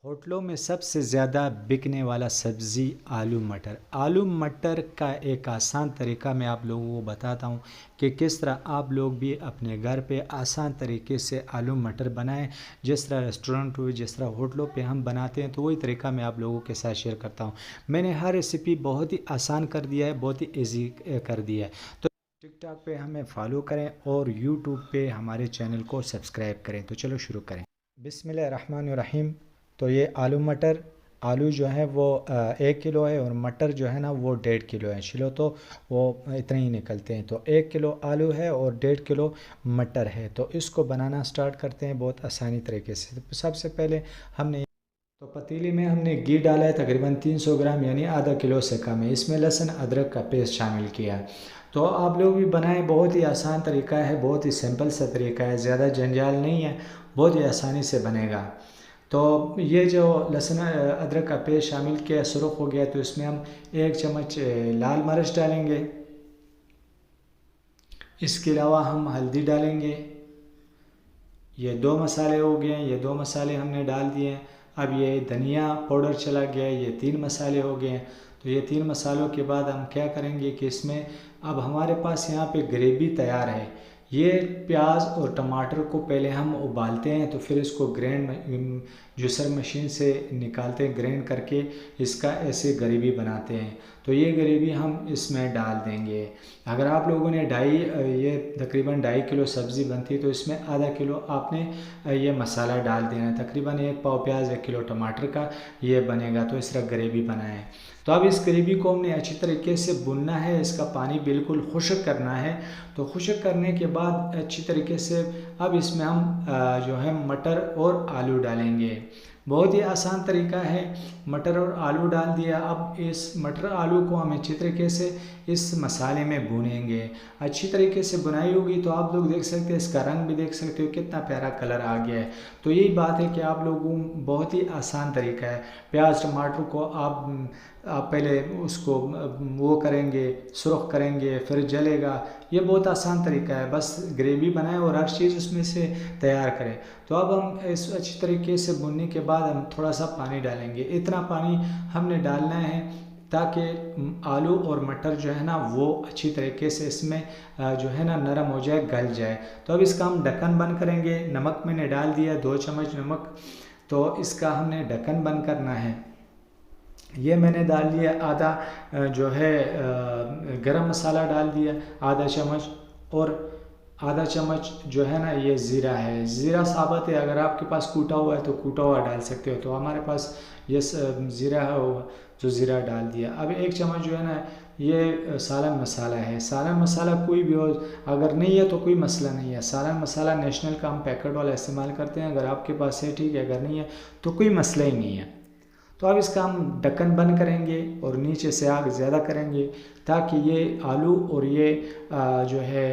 होटलों में सबसे ज़्यादा बिकने वाला सब्ज़ी आलू मटर। आलू मटर का एक आसान तरीका मैं आप लोगों को बताता हूँ कि किस तरह आप लोग भी अपने घर पे आसान तरीके से आलू मटर बनाएं। जिस तरह रेस्टोरेंट हुए, जिस तरह होटलों पे हम बनाते हैं, तो वही तरीका मैं आप लोगों के साथ शेयर करता हूँ। मैंने हर रेसिपी बहुत ही आसान कर दिया है, बहुत ही ईजी कर दिया है। तो टिकटॉक पे हमें फॉलो करें और यूट्यूब पे हमारे चैनल को सब्सक्राइब करें। तो चलो शुरू करें। बिस्मिल्लाहिर्रहमानिर्रहीम। तो ये आलू मटर, आलू जो है वो 1 किलो है और मटर जो है ना वो 1.5 किलो है। चलो तो वो इतने ही निकलते हैं। तो 1 किलो आलू है और 1.5 किलो मटर है। तो इसको बनाना स्टार्ट करते हैं बहुत आसानी तरीके से। तो सबसे पहले हमने तो पतीली में हमने घी डाला है तकरीबन 300 ग्राम, यानी आधा किलो से कम है। इसमें लहसुन अदरक का पेस्ट शामिल किया है। तो आप लोग भी बनाएं, बहुत ही आसान तरीका है, बहुत ही सिंपल सा तरीका है, ज़्यादा जंजाल नहीं है, बहुत ही आसानी से बनेगा। तो ये जो लहसुन अदरक का पेस्ट शामिल किया, सुरख हो गया, तो इसमें हम 1 चम्मच लाल मिर्च डालेंगे। इसके अलावा हम हल्दी डालेंगे। ये 2 मसाले हो गए हैं, ये 2 मसाले हमने डाल दिए हैं। अब ये धनिया पाउडर चला गया है, ये 3 मसाले हो गए हैं। तो ये 3 मसालों के बाद हम क्या करेंगे कि इसमें अब हमारे पास यहाँ पे ग्रेवी तैयार है। ये प्याज और टमाटर को पहले हम उबालते हैं, तो फिर इसको ग्राइंड जूसर मशीन से निकालते हैं, ग्राइंड करके इसका ऐसे ग्रेवी बनाते हैं। तो ये ग्रेवी हम इसमें डाल देंगे। अगर आप लोगों ने ये तकरीबन 2.5 किलो सब्ज़ी बनती है, तो इसमें आधा किलो आपने ये मसाला डाल देना है। तकरीबन 1 पाव प्याज 1 किलो टमाटर का ये बनेगा। तो इस तरह ग्रेवी बनाएं। तो अब इस ग्रेवी को हमने अच्छी तरीके से भुनना है, इसका पानी बिल्कुल खुश्क करना है। तो खुश्क करने के बाद अच्छी तरीके से अब इसमें हम जो है मटर और आलू डालेंगे। बहुत ही आसान तरीका है। मटर और आलू डाल दिया। अब इस मटर आलू को हम अच्छी तरीके से इस मसाले में भूनेंगे। अच्छी तरीके से बुनाई होगी तो आप लोग देख सकते हैं, इसका रंग भी देख सकते हो कितना प्यारा कलर आ गया है। तो यही बात है कि आप लोगों बहुत ही आसान तरीका है। प्याज टमाटर को आप पहले उसको वो करेंगे, सुरख करेंगे, फिर जलेगा। ये बहुत आसान तरीका है, बस ग्रेवी बनाएं और हर चीज़ उसमें से तैयार करें। तो अब हम इस अच्छी तरीके से भुनने के बाद हम थोड़ा सा पानी डालेंगे। इतना पानी हमने डालना है ताकि आलू और मटर जो है ना वो अच्छी तरीके से इसमें जो है ना नरम हो जाए, गल जाए। तो अब इसका हम ढक्कन बंद करेंगे। नमक मैंने डाल दिया 2 चम्मच नमक। तो इसका हमने ढक्कन बंद करना है। ये मैंने डाल दिया आधा जो है गरम मसाला डाल दिया आधा चम्मच, और आधा चम्मच जो है ना ये ज़ीरा है। ज़ीरा साबुत है, अगर आपके पास कूटा हुआ है तो कूटा हुआ डाल सकते हो। तो हमारे पास ये ज़ीरा है जो ज़ीरा डाल दिया। अब 1 चम्मच जो है ना ये सालन मसाला है। सालन मसाला कोई भी हो, अगर नहीं है तो कोई मसला नहीं है। सालन मसाला नेशनल का हम पैकेट वाला इस्तेमाल करते हैं। अगर आपके पास है ठीक है, अगर नहीं है तो कोई मसला ही नहीं है। तो अब इसका हम ढक्कन बंद करेंगे और नीचे से आग ज़्यादा करेंगे ताकि ये आलू और ये जो है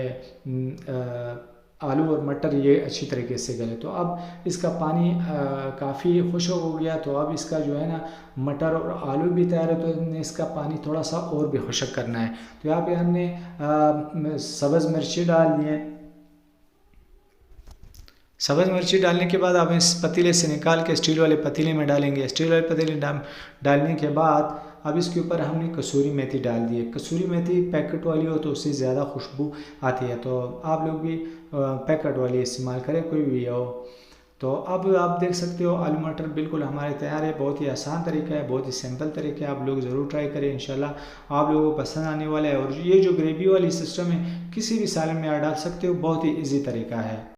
आलू और मटर ये अच्छी तरीके से गले। तो अब इसका पानी काफ़ी खुश्क हो गया। तो अब इसका जो है ना मटर और आलू भी तैयार है, तो हमने इसका पानी थोड़ा सा और भी खुश्क करना है। तो यहाँ पे हमने सब्ज़ मिर्ची डाल दिए। सब्ज़ मिर्ची डालने के बाद आप इस पतीले से निकाल के स्टील वाले पतीले में डालेंगे। स्टील वाले पतीले डालने के बाद अब इसके ऊपर हमने कसूरी मेथी डाल दी है। कसूरी मेथी पैकेट वाली हो तो उससे ज़्यादा खुशबू आती है। तो आप लोग भी पैकेट वाली इस्तेमाल करें, कोई भी हो। तो अब आप देख सकते हो आलू मटर बिल्कुल हमारे तैयार है। बहुत ही आसान तरीका है, बहुत ही सिंपल तरीका है। आप लोग ज़रूर ट्राई करें, इंशाल्लाह आप लोगों को पसंद आने वाला है। और ये जो ग्रेवी वाली सिस्टम है, किसी भी सालन में आप डाल सकते हो, बहुत ही ईजी तरीका है।